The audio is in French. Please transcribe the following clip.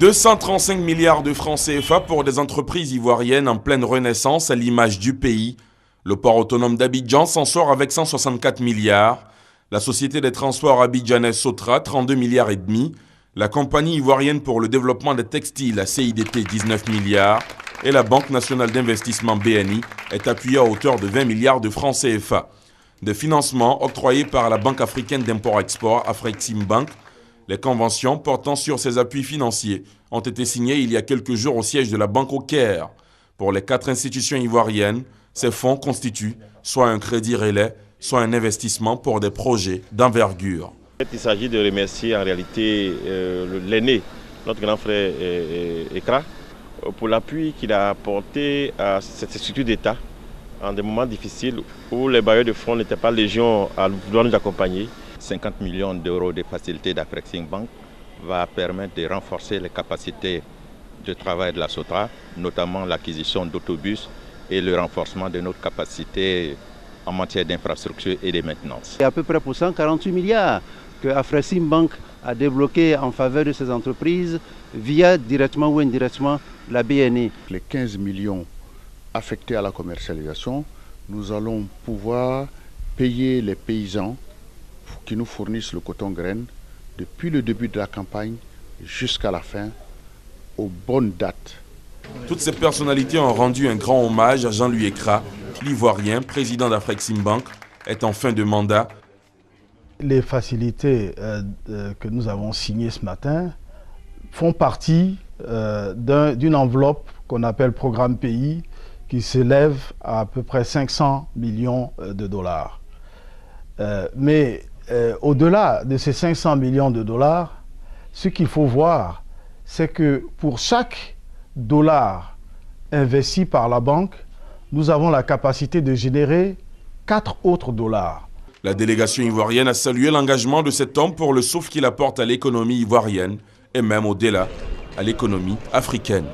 235 milliards de francs CFA pour des entreprises ivoiriennes en pleine renaissance à l'image du pays. Le port autonome d'Abidjan s'en sort avec 164 milliards. La société des transports abidjanais Sotra, 32 milliards et demi. La compagnie ivoirienne pour le développement des textiles, la CIDT, 19 milliards. Et la Banque nationale d'investissement BNI est appuyée à hauteur de 20 milliards de francs CFA. Des financements octroyés par la Banque africaine d'import-export, Afreximbank. Les conventions portant sur ces appuis financiers ont été signées il y a quelques jours au siège de la Banque au Caire. Pour les 4 institutions ivoiriennes, ces fonds constituent soit un crédit relais, soit un investissement pour des projets d'envergure. Il s'agit de remercier en réalité l'aîné, notre grand frère Ekra, pour l'appui qu'il a apporté à cette structure d'État en des moments difficiles où les bailleurs de fonds n'étaient pas légion à vouloir nous accompagner. 50 millions d'euros de facilités d'Afreximbank va permettre de renforcer les capacités de travail de la Sotra, notamment l'acquisition d'autobus et le renforcement de notre capacité en matière d'infrastructure et de maintenance. C'est à peu près pour 148 milliards que Afreximbank a débloqué en faveur de ces entreprises via directement ou indirectement la BNI. Les 15 millions affectés à la commercialisation, nous allons pouvoir payer les paysans qui nous fournissent le coton graine depuis le début de la campagne jusqu'à la fin, aux bonnes dates. Toutes ces personnalités ont rendu un grand hommage à Jean-Louis Ekra, l'Ivoirien, président d'Afreximbank, est en fin de mandat. Les facilités que nous avons signées ce matin font partie d'une enveloppe qu'on appelle Programme Pays, qui s'élève à peu près 500 millions de dollars. Mais au-delà de ces 500 millions de dollars, ce qu'il faut voir, c'est que pour chaque dollar investi par la banque, nous avons la capacité de générer 4 autres dollars. La délégation ivoirienne a salué l'engagement de cet homme pour le souffle qu'il apporte à l'économie ivoirienne et même au-delà, à l'économie africaine.